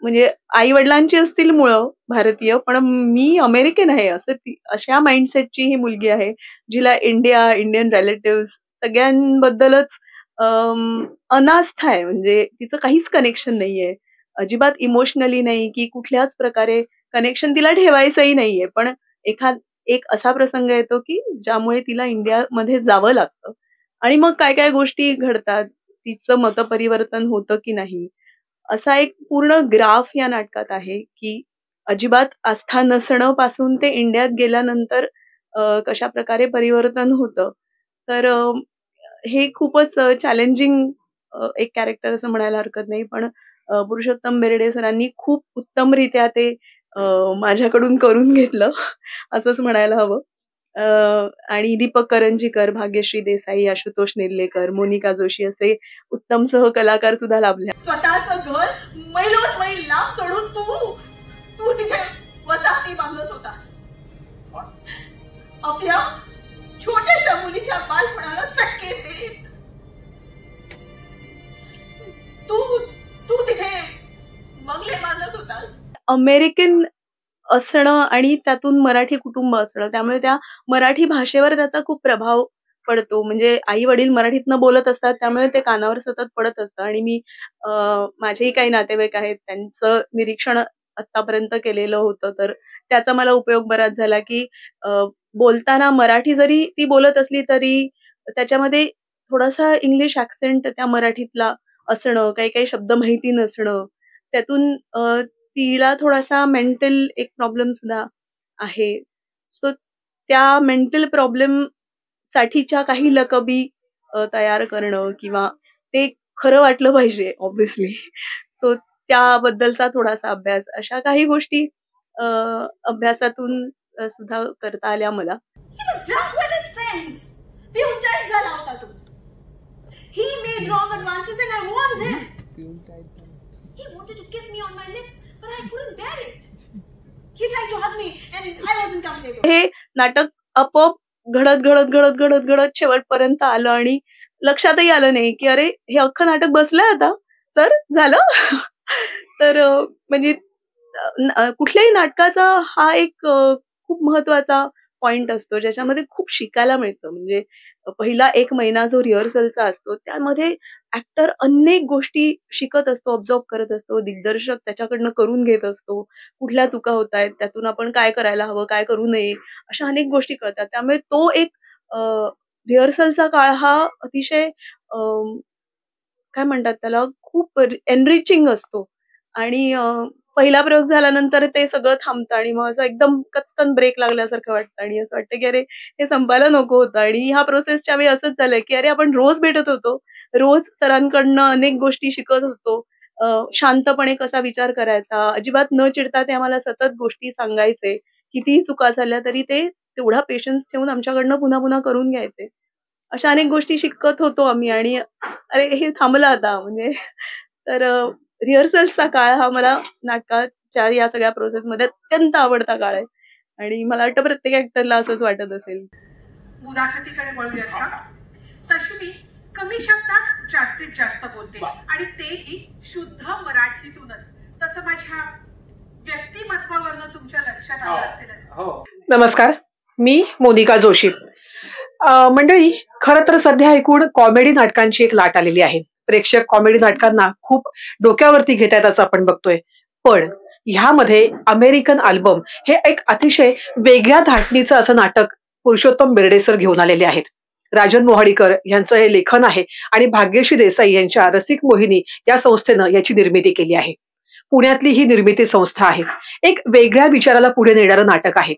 म्हणजे आई वडिलांची असतील मुळं भारतीय, पण मी अमेरिकन आहे असं अशा माइंडसेटची ही मुलगी आहे, जिला इंडियन रिलेटिव्ह सगळ्यांबद्दलच अनास्था आहे. म्हणजे तिचं काहीच कनेक्शन नाहीये, अजिबात इमोशनली नाही की कुठल्याच प्रकारे कनेक्शन तिला ठेवायचंही नाहीये. पण एक असा प्रसंग येतो की ज्यामुळे तिला इंडियामध्ये जावं लागतं, आणि मग काय काय गोष्टी घडतात, तिचं मतपरिवर्तन होतं की नाही, असा एक पूर्ण ग्राफ या नाटकात आहे की अजिबात आस्था नसणं पासून ते इंडियात गेल्यानंतर कशा प्रकारे परिवर्तन होतं. तर हे खूपच चॅलेंजिंग एक कॅरेक्टर असं म्हणायला हरकत नाही, पण पुरुषोत्तम बेर्डे सरांनी खूप उत्तमरित्या ते माझ्याकडून करून घेतलं असंच म्हणायला हवं. आणि दीपक करंजीकर, भाग्यश्री देसाई, आशुतोष नेर्लेकर, मोनिका जोशी असे उत्तम सहकलाकार सुद्धा लाभले. स्वतःचं घर मैलोन मैल लांब सोडून तू तिथे वसाहती बांधत होतास. आपल्या छोट्याशा मुलीच्या बालपणाला चटके देत तू तिथे बंगले बांधत होतास. अमेरिकन असणं आणि त्यातून मराठी कुटुंब असणं, त्यामुळे त्या मराठी भाषेवर त्याचा खूप प्रभाव पडतो. म्हणजे आई वडील मराठीतनं बोलत असतात, त्यामुळे ते कानावर सतत पडत असतं. आणि मी माझेही काही नातेवाईक आहेत, त्यांचं निरीक्षण आतापर्यंत केलेलं होतं, तर त्याचा मला उपयोग बराच झाला की बोलताना मराठी जरी ती बोलत असली तरी त्याच्यामध्ये थोडासा इंग्लिश ॲक्सेंट त्या मराठीतला असणं, काही काही शब्द माहिती नसणं, त्यातून तिला थोडासा मेंटल एक प्रॉब्लेम सुद्धा आहे. सो त्या मेंटल प्रॉब्लेम साठीच्या काही लकबी तयार करणं किंवा ते खरं वाटलं पाहिजे ऑब्व्हियसली. सो त्याबद्दलचा थोडासा अभ्यास, अशा काही गोष्टी अभ्यासातून सुद्धा करता आल्या मला. He was drunk with his friends. पिऊन झाला होता तो. He made wrong advances and I warned him. He wanted to kiss me on my lips, but I couldn't bear it. He tried to hug me and I wasn't comfortable. हे नाटक आपोआप घडत शेवटपर्यंत आलं आणि लक्षातही आलं नाही की अरे हे अख्खं नाटक बसलंय आता, तर झालं. तर म्हणजे कुठल्याही नाटकाचा हा एक खूप महत्वाचा पॉइंट असतो, ज्याच्यामध्ये खूप शिकायला मिळतं. म्हणजे पहिला 1 महिना जो रिहर्सलचा असतो, त्यामध्ये ऍक्टर अनेक गोष्टी शिकत असतो, ऑब्झर्व करत असतो, दिग्दर्शक त्याच्याकडनं करून घेत असतो, कुठल्या चुका होत आहेत, त्यातून आपण काय करायला हवं, काय करू नये, अशा अनेक गोष्टी कळतात. त्यामुळे तो एक रिहर्सलचा काळ हा अतिशय काय म्हणतात त्याला, खूप एनरिचिंग असतो. आणि पहिला प्रयोग झाल्यानंतर ते सगळं थांबतं आणि मग असं एकदम कच्चन ब्रेक लागल्यासारखं वाटतं आणि असं वाटतं की अरे हे संपायला नको होतं. आणि ह्या प्रोसेसच्या वेळी असंच झालं की अरे आपण रोज भेटत होतो, रोज सरांकडनं अनेक गोष्टी शिकत होतो, शांतपणे कसा विचार करायचा, अजिबात न चिडता ते आम्हाला सतत गोष्टी सांगायचे, कितीही चुका झाल्या तरी ते तेवढा पेशन्स ठेवून आमच्याकडनं पुन्हा पुन्हा करून घ्यायचे. अशा अनेक गोष्टी शिकत होतो आम्ही आणि अरे हे थांबलं आता. म्हणजे तर रिहर्सल्सचा काळ हा मला नाटकाच्या या सगळ्या प्रोसेसमध्ये अत्यंत आवडता काळ आहे आणि मला वाटतं प्रत्येक ऍक्टरला असंच वाटत असेल. मुलाखतीकडे वळूयात का? तशी मी कमी शब्दात जास्तीत जास्त बोलते आणि तेही शुद्ध मराठीतूनच. तसं माझ्या व्यक्तिमत्वावरनं तुमच्या लक्षात आलं असेलच. नमस्कार, मी मोनिका जोशी. मंडळी, खरं तर सध्या एकूण कॉमेडी नाटकांची एक लाट आलेली आहे. प्रेक्षक कॉमेडी नाटकांना खूप डोक्यावरती घेत आहेत असं आपण बघतोय. पण ह्यामध्ये अमेरिकन अल्बम हे एक अतिशय वेगळ्या धाटणीचं असं नाटक पुरुषोत्तम बेर्डे सर घेऊन आलेले आहेत. राजन मोहाडीकर यांचं हे लेखन आहे आणि भाग्यश्री देसाई यांच्या रसिक मोहिनी या संस्थेनं याची निर्मिती केली आहे. पुण्यातली ही निर्मिती संस्था आहे. एक वेगळ्या विचाराला पुढे नेणारं नाटक आहे.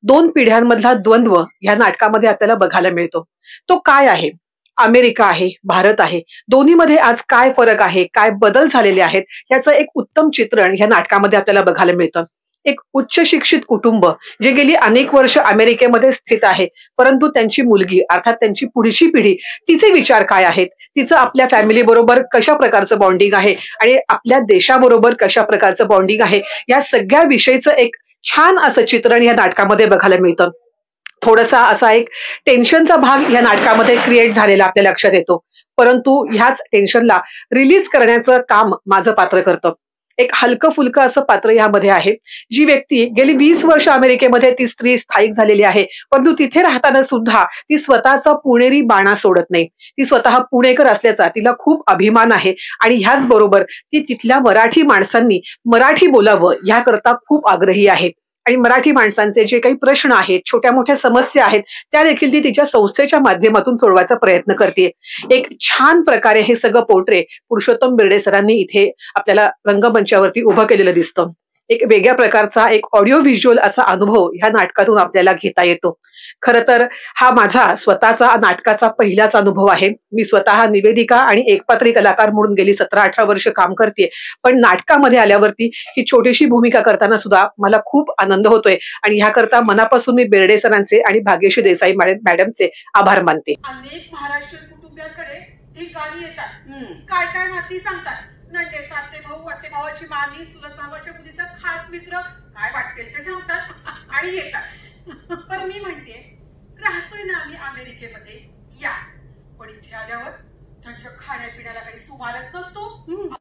2 पिढ्यांमधला द्वंद्व ह्या नाटकामध्ये आपल्याला बघायला मिळतो. तो काय आहे? अमेरिका आहे, भारत आहे, दोन्हीमध्ये आज काय फरक आहे, काय बदल झालेले आहेत, याचं एक उत्तम चित्रण ह्या नाटकामध्ये आपल्याला बघायला मिळतं. एक उच्च शिक्षित कुटुंब जे गेली अनेक वर्ष अमेरिकेमध्ये स्थित आहे, परंतु त्यांची मुलगी अर्थात त्यांची पुढची पिढी, तिचे विचार काय आहेत, तिचं आपल्या फॅमिली बरोबर कशा प्रकारचं बॉन्डिंग आहे आणि आपल्या देशाबरोबर कशा प्रकारचं बॉन्डिंग आहे, या सगळ्या विषयीचं एक छान असं चित्रण या नाटकामध्ये बघायला मिळतं. थोडासा असा एक टेन्शनचा भाग या नाटकामध्ये क्रिएट झालेला आपल्या लक्षात येतो, परंतु ह्याच टेन्शनला रिलीज करण्याचं काम माझं पात्र करतं. एक हलकं फुलकं असं पात्र यामध्ये आहे. जी व्यक्ती गेली 20 वर्ष अमेरिकेमध्ये ती स्त्री स्थायिक झालेली आहे, परंतु तिथे राहताना सुद्धा ती स्वतःचा पुणेरी बाणा सोडत नाही. ती स्वतः पुणेकर असल्याचा तिला खूप अभिमान आहे आणि ह्याच बरोबर ती तिथल्या मराठी माणसांनी मराठी बोलावं याकरता खूप आग्रही आहे. आणि मराठी माणसांचे जे काही प्रश्न आहेत, छोट्या मोठ्या समस्या आहेत, त्या देखील ती तिच्या संस्थेच्या माध्यमातून सोडवायचा प्रयत्न करते. एक छान प्रकारे हे सगळं पोर्ट्रे पुरुषोत्तम बेर्डे सरांनी इथे आपल्याला रंगमंचावरती उभं केलेलं दिसतं. एक वेगळ्या प्रकारचा एक ऑडिओ व्हिज्युअल असा अनुभव ह्या नाटकातून आपल्याला घेता येतो. खरं तर हा माझा स्वतःचा नाटकाचा पहिलाच अनुभव आहे. मी स्वतः निवेदिका आणि एकपात्री कलाकार म्हणून गेली 17-18 वर्ष काम करते, पण नाटकामध्ये आल्यावरती ही छोटीशी भूमिका करताना सुद्धा मला खूप आनंद होतोय आणि ह्याकरता मनापासून मी बेर्डे सरांचे आणि भाग्यश्री देसाई मॅडमचे आभार मानते. अनेक महाराष्ट्रीयन कुटुंबियांकडे ही गाणी येतात, काय काय नाती सांगतात, नंदेचा आते भाऊ, आते भावाची मामी, चुलत भावाच्या मुलीचा खास मित्र, काय वाटतील ते सांगतात आणि येतात. पण मी म्हणते, राहतोय ना आम्ही अमेरिकेमध्ये, या पण इथे आल्यावर त्यांच्या खाण्यापिण्याला काही सुमारच नसतो.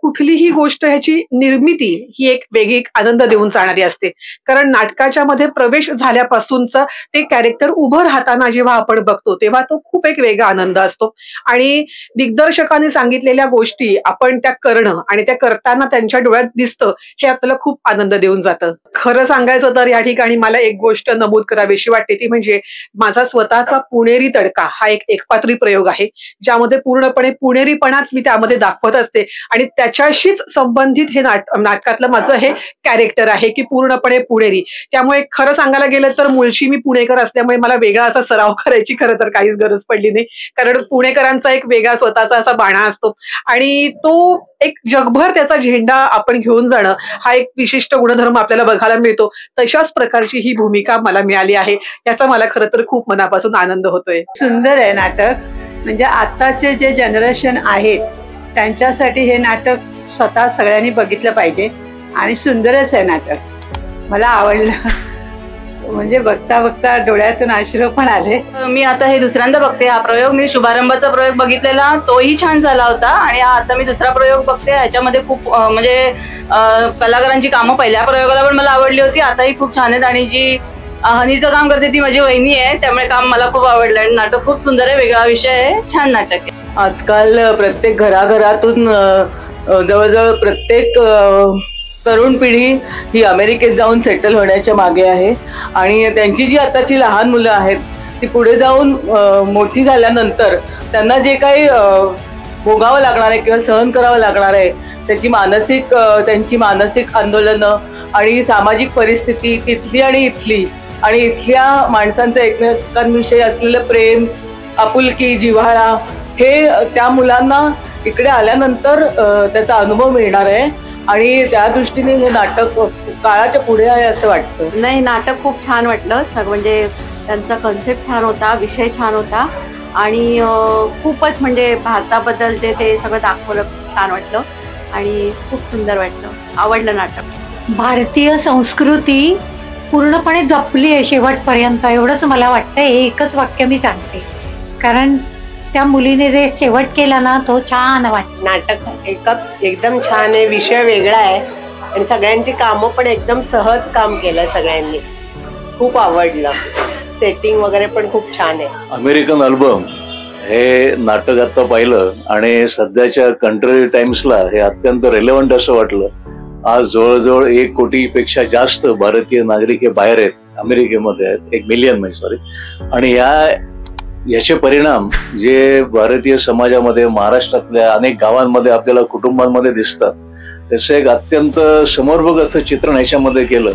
कुठलीही गोष्ट ह्याची निर्मिती ही एक वेगळी आनंद देऊन जाणारी असते, कारण नाटकाच्या मध्ये प्रवेश झाल्यापासूनच ते कॅरेक्टर उभं राहताना जेव्हा आपण बघतो तेव्हा तो खूप एक वेगळा आनंद असतो. आणि दिग्दर्शकाने सांगितलेल्या गोष्टी आपण त्या करणं आणि त्या करताना त्यांच्या डोळ्यात दिसतं हे आपल्याला खूप आनंद देऊन जातं. खरं सांगायचं तर या ठिकाणी मला एक गोष्ट नमूद करावीशी वाटते, ती म्हणजे माझा स्वतःचा पुणेरी तडका हा एक एकपात्री प्रयोग आहे, ज्यामध्ये पूर्णपणे पुणेरीपणाच मी त्यामध्ये दाखवत असते आणि त्याच्याशीच संबंधित हे नाटकातलं माझं हे कॅरेक्टर आहे की पूर्णपणे पुणेरी. त्यामुळे खरं सांगायला गेलं तर मुळशी मी पुणेकर असल्यामुळे मला वेगळा असा सराव करायची खरं तर काहीच गरज पडली नाही, कारण पुणेकरांचा एक वेगळा स्वतःचा असा बाणा असतो आणि तो एक जगभर त्याचा झेंडा आपण घेऊन जाणं हा एक विशिष्ट गुणधर्म आपल्याला बघायला मिळतो. तशाच प्रकारची ही भूमिका मला मिळाली आहे, याचा मला खरं तर खूप मनापासून आनंद होतोय. सुंदर आहे नाटक, म्हणजे आताचे जे जनरेशन आहेत त्यांच्यासाठी हे नाटक स्वतः सगळ्यांनी बघितलं पाहिजे आणि सुंदरच आहे नाटक, मला आवडलं. म्हणजे बघता बघता डोळ्यातून अश्रू पण आले. मी आता हे दुसऱ्यांदा बघते हा प्रयोग. मी शुभारंभाचा प्रयोग बघितलेला, तोही छान झाला होता आणि आता मी दुसरा प्रयोग बघते. ह्याच्यामध्ये खूप म्हणजे कलाकारांची कामं पहिल्या प्रयोगाला पण मला आवडली होती, आताही खूप छान आहेत. आणि जी हनीचं काम करते ती माझी वहिनी आहे, त्यामुळे काम मला खूप आवडलं आणि नाटक खूप सुंदर आहे, वेगळा विषय आहे, छान नाटक आहे. आजकाल प्रत्येक घराघरातून जवळजवळ प्रत्येक तरुण पिढी ही अमेरिकेत जाऊन सेटल होण्याच्या मागे आहे आणि त्यांची जी आताची लहान मुलं आहेत ती पुढे जाऊन मोठी झाल्यानंतर त्यांना जे काही भोगावं लागणार आहे किंवा सहन करावं लागणार आहे त्यांची मानसिक आंदोलनं आणि सामाजिक परिस्थिती तिथली आणि इथली आणि इथल्या माणसांचं एकमेकांविषयी असलेलं प्रेम, आपुलकी, जिव्हाळा हे त्या मुलांना इकडे आल्यानंतर त्याचा अनुभव मिळणार आहे आणि त्या दृष्टीने हे नाटक काळाच्या पुढे आहे असं वाटतं. नाही, नाटक खूप छान वाटलं. म्हणजे त्यांचा कन्सेप्ट छान होता, विषय छान होता आणि खूपच म्हणजे भारताबद्दल ते सगळं दाखवलं, छान वाटलं आणि खूप सुंदर वाटलं, आवडलं नाटक. भारतीय संस्कृती पूर्णपणे जपली आहे शेवटपर्यंत, एवढंच मला वाटतं. हे एकच वाक्य मी सांगते, कारण त्या मुलीने जे शेवट केला ना तो छान वाटतं. नाटक एकदम छान आहे, विषय वेगळा आहे आणि सगळ्यांची कामं पण एकदम सहज काम केलं सगळ्यांनी, खूप आवडलं. सेटिंग वगैरे पण खूप छान आहे. अमेरिकन अल्बम हे नाटक आता पाहिलं आणि सध्याच्या कंट्री टाइम्सला हे अत्यंत रेलेव्हंट असं वाटलं. आज जवळजवळ 1 कोटीपेक्षा जास्त भारतीय नागरिक हे बाहेर आहेत, अमेरिकेमध्ये आहेत, 1 मिलियन म्हणजे सॉरी. आणि याचे परिणाम जे भारतीय समाजामध्ये महाराष्ट्रातल्या अनेक गावांमध्ये आपल्याला कुटुंबांमध्ये दिसतात त्याचं एक अत्यंत समर्पक असं चित्रण ह्याच्यामध्ये केलं.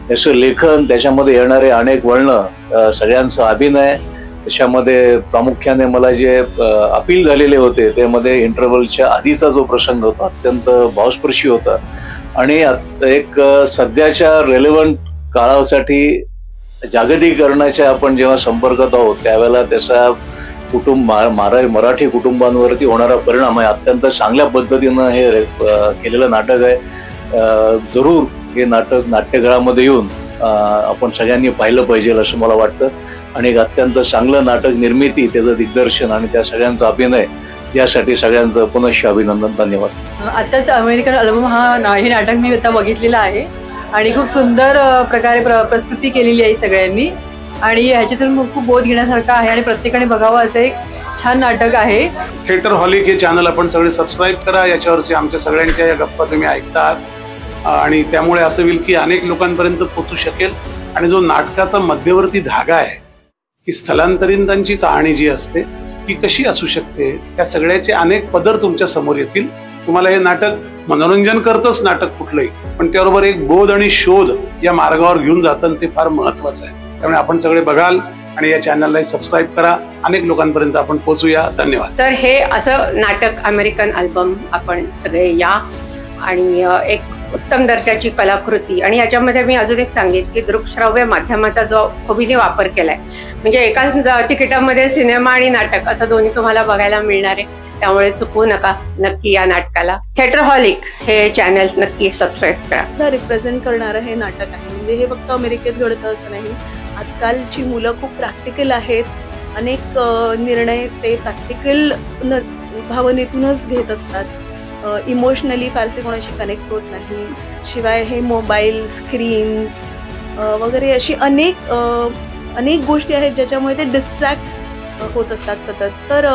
त्याचं लेखन, त्याच्यामध्ये येणारे अनेक वळणं, सगळ्यांचा अभिनय, त्याच्यामध्ये प्रामुख्याने मला जे अपील झालेले होते त्यामध्ये इंटरव्हलच्या आधीचा जो प्रसंग होता अत्यंत भावस्पर्शी होता आणि एक सध्याच्या रेलेव्हंट काळासाठी जागतिकीकरणाच्या आपण जेव्हा संपर्कात आहोत त्यावेळेला त्याचा मराठी कुटुंबांवरती होणारा परिणाम आहे अत्यंत चांगल्या पद्धतीनं हे केलेलं नाटक आहे. जरूर हे नाटक नाट्यगृहामध्ये येऊन आपण सगळ्यांनी पाहिलं पाहिजे असं मला वाटतं आणि एक अत्यंत चांगलं नाटक निर्मिती, त्याचं दिग्दर्शन आणि त्या सगळ्यांचा अभिनय यासाठी सगळ्यांचं पुनश्च अभिनंदन. धन्यवाद. आताच अमेरिकन अल्बम हे नाटक मी आता बघितलेलं आहे आणि खूप सुंदर प्रकारे प्रस्तुती केलेली आहे सगळ्यांनी आणि ह्याच्यातून खूप बोध घेण्यासारखं आहे आणि प्रत्येकाने बघावं असं एक छान नाटक आहे. थिएटर हॉलिक हे चॅनल आपण सगळे सबस्क्राईब करा, याच्यावरची आमच्या सगळ्यांच्या या गप्पा तुम्ही ऐकतात आणि त्यामुळे असं होईल की अनेक लोकांपर्यंत पोहोचू शकेल. आणि जो नाटकाचा मध्यवर्ती धागा आहे की स्थलांतरितांची कहाणी जी असते ती कशी असू शकते, त्या सगळ्याचे अनेक पदर तुमच्या समोर येतील तुम्हाला हे नाटक मनोरंजन करतच नाटक कुठलंही, पण त्याबरोबर एक बोध आणि शोध या मार्गावर घेऊन जातं, ते फार महत्वाचं आहे. त्यामुळे आपण सगळे बघाल आणि या चॅनलला सबस्क्राईब करा, अनेक लोकांपर्यंत आपण पोहोचूया. धन्यवाद. तर हे असं नाटक अमेरिकन अल्बम आपण सगळे या आणि एक उत्तम दर्जाची कलाकृती. आणि याच्यामध्ये मी अजून एक सांगेन की दृकश्राव्य माध्यमाचा जो खोबीने वापर केलाय, म्हणजे एकाच तिकिटामध्ये सिनेमा आणि नाटक असं दोन्ही तुम्हाला बघायला मिळणार आहे. त्यामुळे चुकवू नका नक्की या नाटकाला. थिएटरहॉलिक हे चॅनल नक्की सबस्क्राईब करा. रिप्रेझेंट करणारं हे नाटक आहे. म्हणजे हे फक्त अमेरिकेत घडतं असं नाही. आजकालची मुलं खूप प्रॅक्टिकल आहेत. अनेक निर्णय ते प्रॅक्टिकल भावनेतूनच घेत असतात. इमोशनली फारसे कोणाशी कनेक्ट होत नाही. शिवाय हे मोबाईल स्क्रीन्स वगैरे अशी अनेक गोष्टी आहेत ज्याच्यामुळे ते डिस्ट्रॅक्ट होत असतात सतत. तर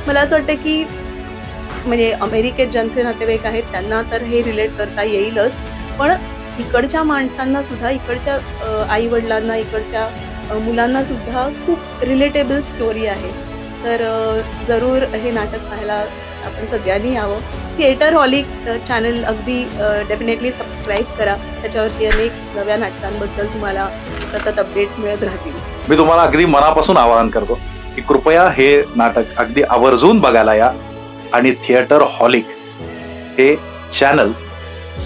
मला असं वाटतं की म्हणजे अमेरिकेत ज्यांचे नातेवाईक आहेत त्यांना तर हे रिलेट करता येईलच, पण इकडच्या माणसांना सुद्धा, इकडच्या आई वडिलांना, इकडच्या मुलांना सुद्धा खूप रिलेटेबल स्टोरी आहे. तर जरूर हे नाटक पाहायला आपण सगळ्यांनी यावं. थिएटरहॉलिक चॅनल अगदी डेफिनेटली सबस्क्राईब करा. त्याच्यावरती अनेक नव्या नाटकांबद्दल तुम्हाला सतत अपडेट्स मिळत राहतील. मी तुम्हाला अगदी मनापासून आवाहन करतो की कृपया हे नाटक अगदी आवर्जून बघायला या आणि थिएटरहॉलिक हे चॅनल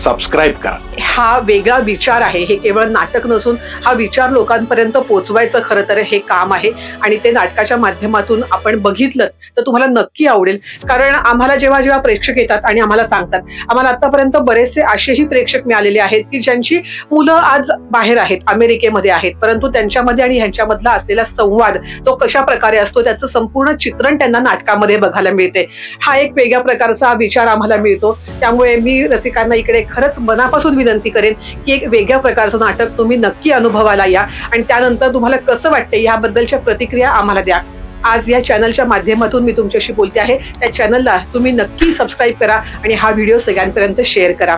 सबस्क्राईब करा. हा वेगळा विचार आहे. हे केवळ नाटक नसून हा विचार लोकांपर्यंत पोहोचवायचं खरं तर हे काम आहे. आणि ते नाटकाच्या माध्यमातून आपण बघितलं तर तुम्हाला नक्की आवडेल. कारण आम्हाला जेव्हा प्रेक्षक येतात आणि आम्हाला सांगतात, आम्हाला आतापर्यंत बरेचसे असेही प्रेक्षक मिळालेले आहेत की ज्यांची मुलं आज बाहेर आहेत, अमेरिकेमध्ये आहेत, परंतु त्यांच्यामध्ये आणि ह्यांच्यामधला असलेला संवाद तो कशा प्रकारे असतो त्याचं संपूर्ण चित्रण त्यांना नाटकामध्ये बघायला मिळते. हा एक वेगळ्या प्रकारचा विचार आम्हाला मिळतो. त्यामुळे मी रसिकांना इकडे खरंच मनापासून विनंती करेन की एक वेगळ्या प्रकारचं नाटक तुम्ही नक्की अनुभवाला या आणि त्यानंतर तुम्हाला कसं वाटतं याबद्दलच्या प्रतिक्रिया आम्हाला द्या. आज या चॅनलच्या माध्यमातून मी तुमच्याशी बोलते आहे. त्या चॅनलला तुम्ही नक्की सबस्क्राईब करा आणि हा व्हिडिओ सगळ्यांपर्यंत शेअर करा.